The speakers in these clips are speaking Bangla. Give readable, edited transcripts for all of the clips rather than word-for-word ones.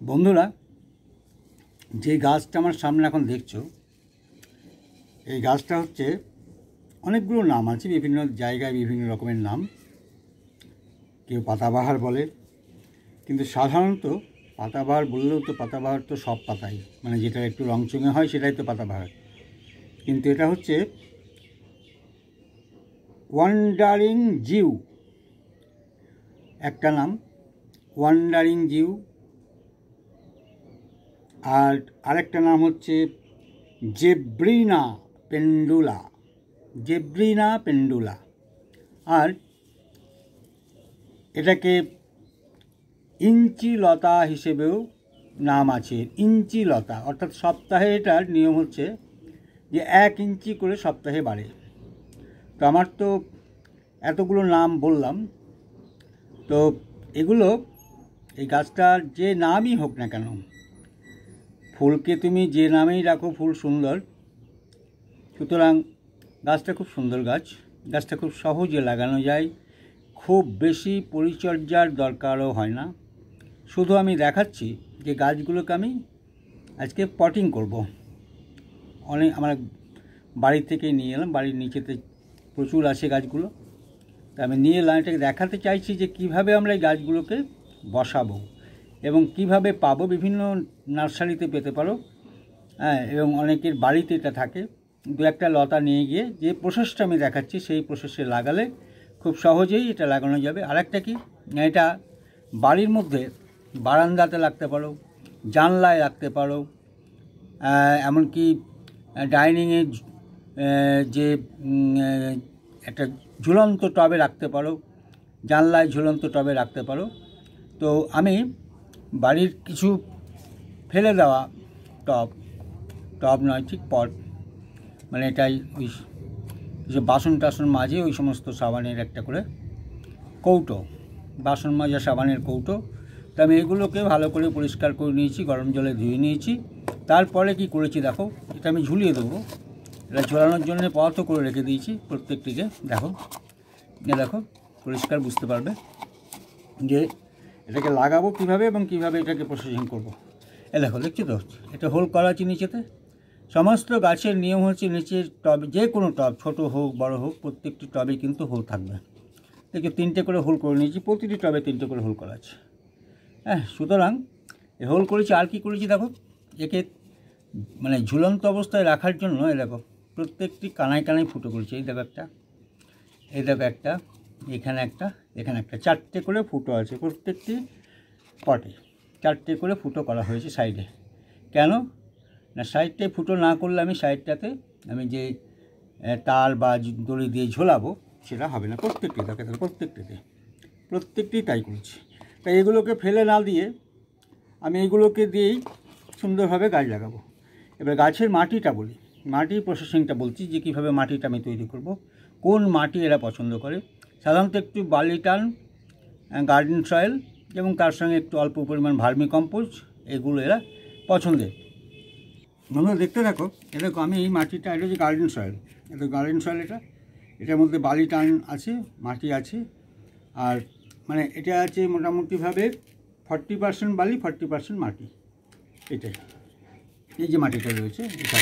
বন্ধুরা, যে গাছটা আমার সামনে এখন দেখছো, এই গাছটা হচ্ছে অনেকগুলো নাম আছে, বিভিন্ন জায়গায় বিভিন্ন রকমের নাম। কেউ পাতাবাহার বলে, কিন্তু সাধারণত পাতাবাহার বললেও তো পাতাবাহার তো সব পাতাই, মানে যেটা একটু রংচঙে হয় সেটাই তো পাতাবাহার। কিন্তু এটা হচ্ছে ওয়ান্ডারিং জিউ একটা নাম, ওয়ান্ডারিং জিউ। আর আরেকটা নাম হচ্ছে জেব্রিনা পেন্ডুলা, জেব্রিনা পেন্ডুলা। আর এটাকে ইঞ্চি লতা হিসেবেও নাম আছে, ইঞ্চি লতা। অর্থাৎ সপ্তাহে এটার নিয়ম হচ্ছে যে 1 ইঞ্চি করে সপ্তাহে বাড়ে। তো আমার তো এতগুলো নাম বললাম, তো এগুলো এই গাছটার যে নামই হোক না কেন, ফুলকে তুমি যে নামেই রাখো ফুল সুন্দর। সুতরাং গাছটা খুব সুন্দর গাছ, গাছটা খুব সহজে লাগানো যায়, খুব বেশি পরিচর্যার দরকারও হয় না। শুধু আমি দেখাচ্ছি যে গাছগুলোকে আমি আজকে পটিং করব। অনেক আমার বাড়ি থেকে নিয়ে এলাম, বাড়ির নিচেতে প্রচুর আছে গাছগুলো, তা আমি নিয়ে এলাম। এটাকে দেখাতে চাইছি যে কিভাবে আমরা এই গাছগুলোকে বসাবো এবং কিভাবে পাবো। বিভিন্ন নার্সারিতে পেতে পারো, হ্যাঁ, এবং অনেকের বাড়িতে এটা থাকে। 2-1টা লতা নিয়ে গিয়ে যে প্রসেসটা আমি দেখাচ্ছি সেই প্রসেসে লাগালে খুব সহজেই এটা লাগানো যাবে। আরেকটা কি, এটা বাড়ির মধ্যে বারান্দাতে রাখতে পারো, জানলায় রাখতে পারো, এমনকি ডাইনিংয়ে যে একটা ঝুলন্ত টবে রাখতে পারো, জানলায় ঝুলন্ত টবে রাখতে পারো। তো আমি বাড়ির কিছু ফেলে দেওয়া টব নয়, ঠিক পট, মানে এটাই ওই যে বাসন টাসন মাঝে ওই সমস্ত সাবানের একটা করে কৌটো, বাসন মাজা সাবানের কৌটো। তো আমি এগুলোকে ভালো করে পরিষ্কার করে নিয়েছি, গরম জলে ধুয়ে নিয়েছি। তারপরে কি করেছি দেখো, এটা আমি ঝুলিয়ে দেবো। এটা ঝোলানোর জন্য পথও করে রেখে দিয়েছি প্রত্যেকটিকে। দেখো, দেখো পরিষ্কার বুঝতে পারবে যে এটাকে লাগাবো কীভাবে এবং কীভাবে এটাকে প্রসেসিং করব। দেখো, দেখছি তো, এটা হোল করা আছে নিচেতে। সমস্ত গাছের নিয়ম হচ্ছে নিচের টবে, যে কোনো টব ছোটো হোক বড় হোক, প্রত্যেকটি টবে কিন্তু হোল থাকবে। দেখো 3টে করে হোল করে নিয়েছি, প্রতিটি টবে 3টে করে হোল করা আছে। হ্যাঁ, সুতরাং এই হোল করেছি। আর কি করেছি দেখো, একে মানে ঝুলন্ত অবস্থায় রাখার জন্য দেখো প্রত্যেকটি কানায় কানায় ফুটো করেছি। এই দেখো একটা, এই দেখো একটা, এখানে একটা, এখানে একটা, 4টে করে ফুটো আছে প্রত্যেকটি পটে। 4টে করে ফুটো করা হয়েছে সাইডে। কেন না, সাইডটায় ফুটো না করলে আমি সাইডটাতে আমি যে তার বা দড়ি দিয়ে ঝোলাবো সেটা হবে না। প্রত্যেকটি দেখে, প্রত্যেকটি তাই করেছি। তাই এগুলোকে ফেলে না দিয়ে আমি এগুলোকে দিয়েই সুন্দরভাবে গাছ লাগাবো। এবার গাছের মাটিটা বলি, মাটির প্রসেসিংটা বলছি যে কীভাবে মাটিটা আমি তৈরি করব। কোন মাটি এরা পছন্দ করে, সাধারণত একটু বালি টান, গার্ডেন সয়েল এবং তার সঙ্গে একটু অল্প পরিমাণ ভার্মি কম্পোস্ট, এগুলো এরা পছন্দের। বন্ধুরা দেখতে থাকো, এরকম আমি এই মাটিটা, এটা হচ্ছে গার্ডেন সয়েল, এটা গার্ডেন সয়েল। এটার মধ্যে বালি টান আছে, মাটি আছে, আর মানে এটা আছে মোটামুটিভাবে 40% বালি 40% মাটি। এটাই এই যে মাটিটা রয়েছে, এটা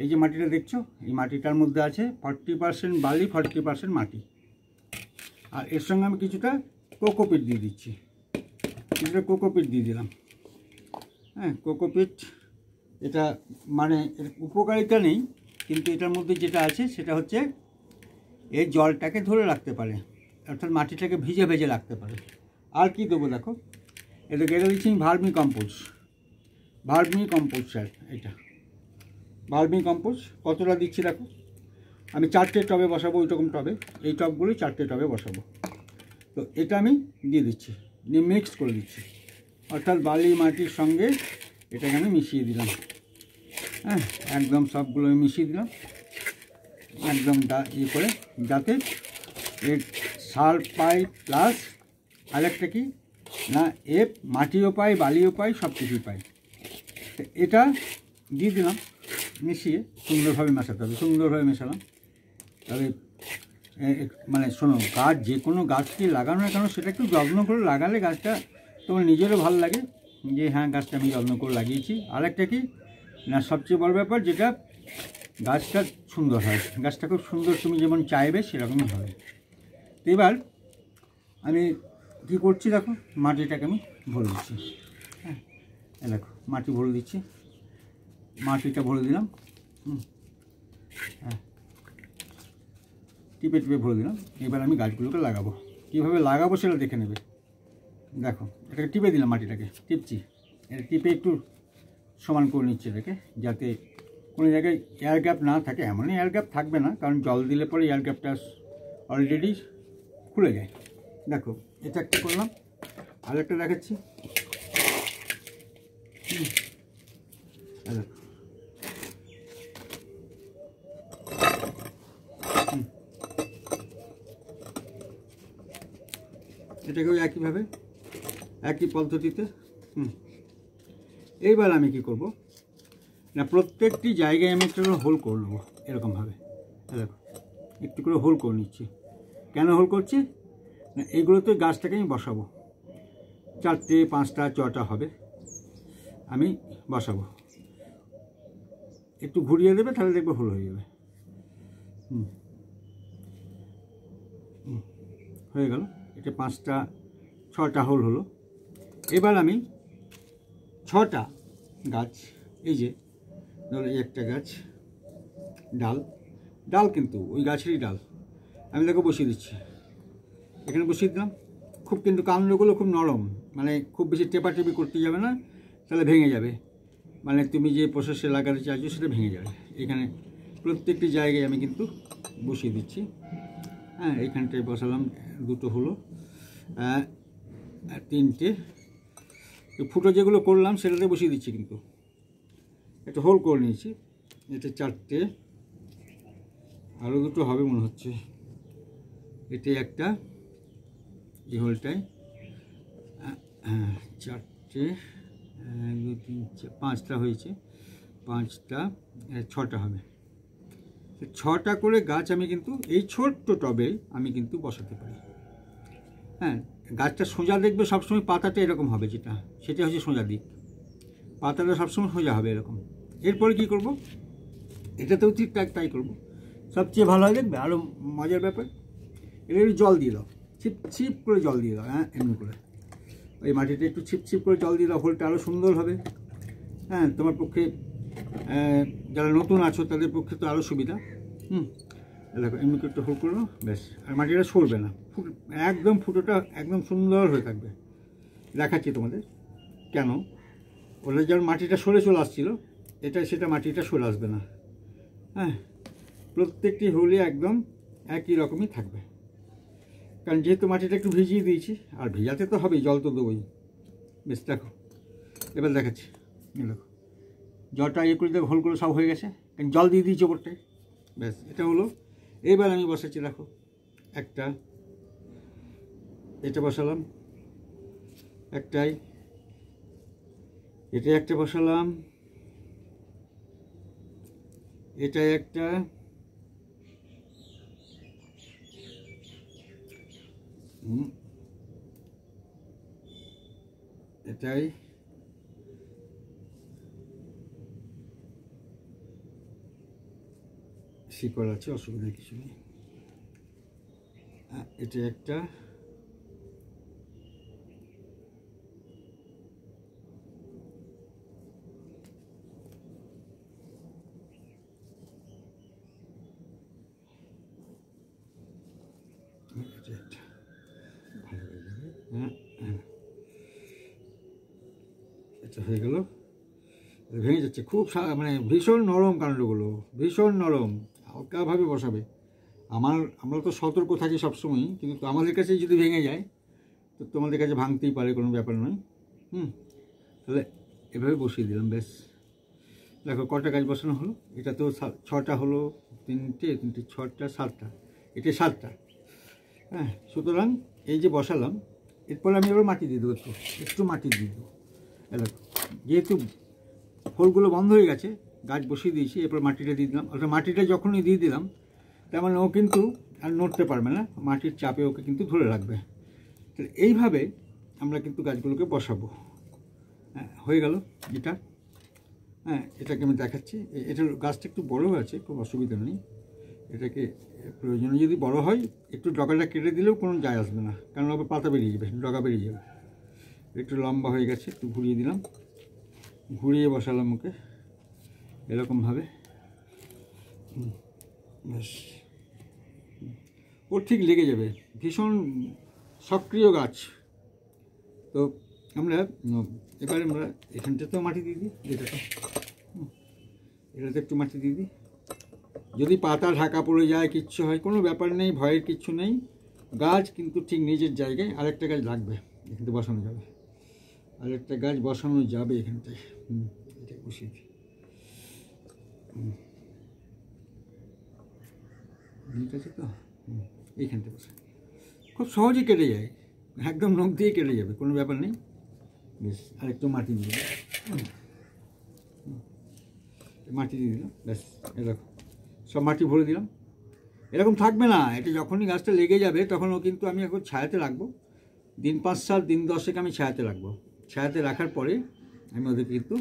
এই যে মাটিটা দেখছো, এই মাটিটার মধ্যে আছে 40% বালি 40% মাটি। আর এর সঙ্গে আমি কিছুটা কোকোপিট দিয়ে দিচ্ছি, কিছুটা কোকোপিট দিয়ে দিলাম। হ্যাঁ, কোকোপিট এটা মানে এর উপকারিতা নেই, কিন্তু এটার মধ্যে যেটা আছে সেটা হচ্ছে এই জলটাকে ধরে রাখতে পারে, অর্থাৎ মাটিটাকে ভিজে ভেজে রাখতে পারে। আর কি দেবো দেখো, এটাকে এটা দিচ্ছি vermi compost, vermi compost sir. এটা ভার্মি কম্পোস্ট কতটা দিচ্ছি দেখো, আমি 4টে টবে বসাবো, ওইরকম টবে, এই টবগুলি 4টে টবে বসাবো। তো এটা আমি দিয়ে দিচ্ছি, দিয়ে মিক্স করে দিচ্ছি, অর্থাৎ বালি মাটির সঙ্গে এটাকে আমি মিশিয়ে দিলাম। হ্যাঁ, একদম সবগুলো আমি মিশিয়ে দিলাম একদম ইয়ে করে, যাতে এর সার পাই প্লাস আরেকটা কি না, এ মাটিও পাই বালিও পাই, সব কিছুই পাই। এটা দিয়ে দিলাম, মিশিয়ে সুন্দরভাবে মেশাতে হবে। সুন্দরভাবে মেশালাম, তবে মানে শোনো, গাছ যে কোনো গাছকে লাগানো না কেন সেটা একটু যত্ন করে লাগালে গাছটা তোমার নিজেরও ভালো লাগে, যে হ্যাঁ গাছটা আমি যত্ন করে লাগিয়েছি। আর একটা কি না, সবচেয়ে বড় ব্যাপার যেটা, গাছটা সুন্দর হয়, গাছটা খুব সুন্দর তুমি যেমন চাইবে সেরকমই হবে। তো এবার আমি কী করছি দেখো, মাটিটাকে আমি ভরে দিচ্ছি। হ্যাঁ দেখো মাটি ভরে দিচ্ছি, মাটিটা ভরে দিলাম। হ্যাঁ টিপে টিপে ভরে দিলাম। এবার আমি গাছগুলোকে লাগাবো। কীভাবে লাগাবো সেটা দেখে নেবে। দেখো এটাকে টিপে দিলাম, মাটিটাকে টিপছি, এটা টিপে একটু সমান করে নিচ্ছে এটাকে, যাতে কোনো জায়গায় এয়ার গ্যাপ না থাকে। এমনই এয়ার গ্যাপ থাকবে না, কারণ জল দিলে পরে এয়ার গ্যাপটা অলরেডি খুলে যায়। দেখো এটা একটা করলাম, আর একটা দেখাচ্ছি। এটাকেও একইভাবে একই পদ্ধতিতে। এইবার আমি কি করব না, প্রত্যেকটি জায়গায় আমি একটু হোল করে নেবো এরকমভাবে। দেখো একটু করে হোল করে নিচ্ছি। কেন হোল করছি না, এগুলোতে গাছটাকে আমি বসাবো। 4টে 5টা 6টা হবে আমি বসাবো। একটু ঘুরিয়ে দেবে, তাহলে দেখবে হোল হয়ে যাবে। হয়ে গেল, এটা 5টা 6টা হোল হলো। এবার আমি 6টা গাছ, এই যে ধরো এই একটা গাছ, ডাল কিন্তু ওই গাছেরই ডাল, আমি দেখো বসিয়ে দিচ্ছি। এখানে বসিয়ে দিলাম। খুব কিন্তু কাণ্ডগুলো খুব নরম, মানে খুব বেশি টেপাটেপি করতে যাবে না, তাহলে ভেঙে যাবে। মানে তুমি যে প্রসেসে লাগাতে চাইছো সেটা ভেঙে যাবে। এখানে প্রত্যেকটি জায়গায় আমি কিন্তু বসিয়ে দিচ্ছি। হ্যাঁ এইখানটায় বসালাম, 2টো হলো, 3টে। ফুটো যেগুলো করলাম সেটাতে বসিয়ে দিচ্ছি, কিন্তু একটা হোল করে নিয়েছি। এটা 4টে, আরও 2টো হবে মনে হচ্ছে। এটাই একটা, এই হোলটায় 4টে, 1 2 3 4 5টা হয়েছে, 5টা 6টা হবে। 6টা করে গাছ আমি কিন্তু এই ছোট্ট টবে আমি কিন্তু বসাতে পারি। হ্যাঁ গাছটা সোজা দেখবে সবসময়, পাতাটা এরকম হবে, সেটা হচ্ছে সোজা দিক, পাতাটা সবসময় সোজা হবে এরকম। এরপরে কী করব, এটাতেও ঠিক তাই করব। সবচেয়ে ভালো হয় দেখবে, আরও মজার ব্যাপার, এটা একটু জল দিয়ে দাও, ছিপ করে জল দিয়ে দাও। হ্যাঁ এমনি করে ওই মাটিতে একটু ছিপ করে জল দিয়ে দাও, হোলটা আরও সুন্দর হবে। হ্যাঁ তোমার পক্ষে, যারা নতুন আছো তাদের পক্ষে তো আরও সুবিধা। দেখো এমনি করে একটু হোল করো, ব্যাস। আর মাটিটা সরবে না, একদম ফুটোটা একদম সুন্দর হয়ে থাকবে। দেখাচ্ছি তোমাদের কেন। ওটা যেমন মাটিটা সরে চলে আসছিলো, সেটা মাটিটা সরে আসবে না। হ্যাঁ প্রত্যেকটি হোলে একদম একই রকমই থাকবে, কারণ যেহেতু মাটিটা একটু ভিজিয়ে দিয়েছি, আর ভিজাতে তো হবেই, জল তো দেবোই। বেশ দেখো এবার দেখাচ্ছি। দেখো জলটা করে দেখো, হোলগুলো সব হয়ে গেছে, কারণ জল দিয়ে দিয়েছি ওপরটায়। ব্যাস এটা হলো। এইবার আমি বসাচ্ছি, দেখো একটা, এটা বসালাম একটাই, এটা একটা বসালাম, এটাই একটা, এটাই, শিকড় আছে, অসুবিধা কিছু নেই। এটা একটা, ভালো হয়ে যাবে। এটা হয়ে গেল, ভেঙে যাচ্ছে খুব, মানে ভীষণ নরম কাণ্ডগুলো, ভীষণ নরম, হালকাভাবে বসাবে। আমরা তো সতর্ক থাকি সবসময়ই, কিন্তু আমাদের কাছে যদি ভেঙে যায় তো তোমাদের কাছে ভাঙতেই পারে, কোনো ব্যাপার নয়। তাহলে এভাবে বসিয়ে দিলাম, ব্যাস। দেখো কটা গাছ বসানো হলো, এটা তো 6টা হলো, 3টে 6টা 7টা, এটা 7টা। হ্যাঁ সুতরাং এই যে বসালাম, এরপর আমি এবার মাটি দিয়ে দেবো, একটু মাটি দিয়ে দেবো। দেখো যেহেতু হোলগুলো বন্ধ হয়ে গেছে, গাছ বসিয়ে দিয়েছি, এরপর মাটিটা দিয়ে দিলাম। অর্থাৎ মাটিটা যখনই দিয়ে দিলাম, তার মানে ও কিন্তু আর নড়তে পারবে না, মাটির চাপে ওকে কিন্তু ধরে রাখবে। তাহলে এইভাবে আমরা কিন্তু গাছগুলোকে বসাবো। হয়ে গেল এটা। হ্যাঁ, এটাকে আমি দেখাচ্ছি। এটার গাছটা একটু বড় হয়েছে, খুব অসুবিধা নেই। এটাকে প্রয়োজনে যদি বড় হয় একটু ডগাটা কেটে দিলেও কোনো যায় আসবে না, কারণ আবার পাতা বেরিয়ে যাবে, ডগা বেরিয়ে যাবে। একটু লম্বা হয়ে গেছে, একটু ঘুরিয়ে দিলাম, ঘুরিয়ে বসালাম ওকে এরকমভাবে। ব্যাস, ও ঠিক লেগে যাবে। ভীষণ সক্রিয় গাছ। তো এবারে আমরা এখানটাতেও মাটি দিয়ে দিই, এটাতে একটু মাটি দিয়ে দিই। যদি পাতা ঢাকা পড়ে যায়, কিচ্ছু হয়, কোনো ব্যাপার নেই, ভয়ের কিচ্ছু নেই। গাছ কিন্তু ঠিক নিজের জায়গায়। আরেকটা গাছ লাগবে, এখানটা বসানো যাবে, আরেকটা গাছ বসানো যাবে এখানটায়। এটা বসিয়ে দিই। ঠিক আছে তো, এইখানটা বসে খুব সহজে কেটে যায়, একদম নখ দিয়ে কেটে যাবে, কোনো ব্যাপার নেই। বেশ, আরেকটু মাটি দিয়ে দিলাম, মাটি দিয়ে দিলাম। ব্যাস, এরকম সব মাটি ভরে দিলাম। এরকম থাকবে না, এটা যখনই গাছটা লেগে যাবে তখনও কিন্তু আমি এখন ছায়াতে রাখবো। দিন 5-7 দিন 10 আমি ছায়াতে রাখবো। ছায়াতে রাখার পরে আমি ওদেরকে কিন্তু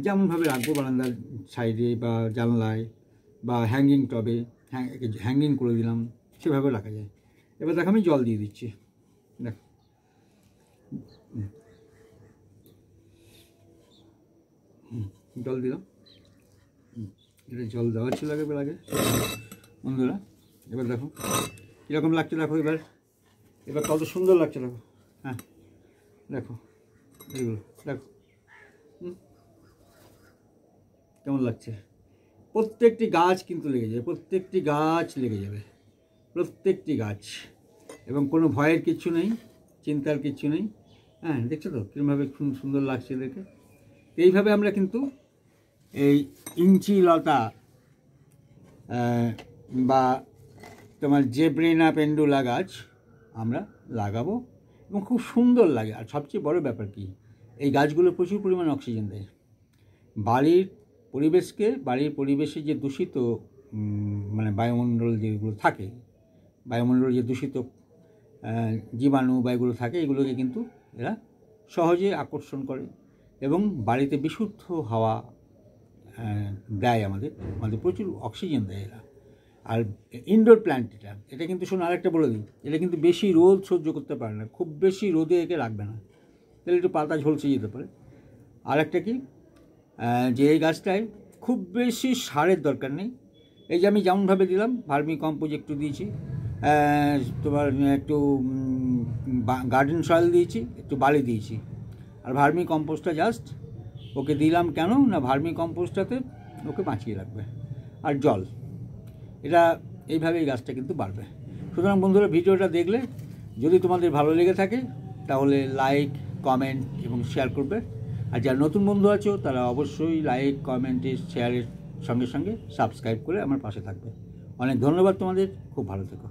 যেমনভাবে রাখবো, বারান্দার সাইডে বা জানলায় বা হ্যাঙ্গিং টবে হ্যাঙ্গিং করে দিলাম, সেভাবে রাখা যায়। এবার দেখো আমি জল দিয়ে দিচ্ছি, দেখো জল দিলাম। এটা জল দেওয়া ছিল আগে বন্ধুরা। এবার দেখো কীরকম লাগছে, দেখো এবার কত সুন্দর লাগছে, দেখো। হ্যাঁ, দেখো এগুলো, দেখো কেমন লাগছে। প্রত্যেকটি গাছ কিন্তু লেগে যাবে, প্রত্যেকটি গাছ লেগে যাবে, প্রত্যেকটি গাছ, এবং কোনো ভয়ের কিচ্ছু নেই, চিন্তার কিচ্ছু নেই। হ্যাঁ, দেখছো তো কীরকমভাবে সুন্দর লাগছে দেখে। এইভাবে আমরা কিন্তু এই ইঞ্চি লতা বা তোমার জেব্রেনা পেন্ডুলা গাছ আমরা লাগাবো, এবং খুব সুন্দর লাগে। আর সবচেয়ে বড় ব্যাপার কি, এই গাছগুলো প্রচুর পরিমাণে অক্সিজেন দেয়। বাড়ির পরিবেশে যে দূষিত মানে বায়ুমণ্ডল যেগুলো থাকে, বায়ুমণ্ডলে যে দূষিত জীবাণু বা এগুলো থাকে, এগুলোকে কিন্তু এরা সহজে আকর্ষণ করে এবং বাড়িতে বিশুদ্ধ হাওয়া দেয়। আমাদের প্রচুর অক্সিজেন দেয় এরা। আর ইনডোর প্ল্যান্ট এটা কিন্তু শোনো, আরেকটা বলে দিই, এটা কিন্তু বেশি রোদ সহ্য করতে পারে না, খুব বেশি রোদে একে রাখবে না, তাহলে একটু পাতা ঝলসে যেতে পারে। আর একটা কি, যে এই গাছটায় খুব বেশি সারের দরকার নেই। এই যে আমি যেমনভাবে দিলাম, ভার্মি কম্পোজ একটু দিয়েছি, তোমার একটু গার্ডেন সয়েল দিয়েছি, একটু বালি দিয়েছি। আর ভার্মি কম্পোস্টটা জাস্ট ওকে দিলাম কেন না, ভার্মি কম্পোস্টটাতে ওকে বাঁচিয়ে রাখবে, আর জল। এটা এইভাবেই গাছটা কিন্তু বাড়বে। সুতরাং বন্ধুরা, ভিডিওটা দেখলে যদি তোমাদের ভালো লেগে থাকে তাহলে লাইক, কমেন্ট এবং শেয়ার করবে। আর যারা নতুন বন্ধু আছো তারা অবশ্যই লাইক, কমেন্টে, শেয়ারের সঙ্গে সঙ্গে সাবস্ক্রাইব করে আমার পাশে থাকবে। অনেক ধন্যবাদ তোমাদের, খুব ভালো থেকো।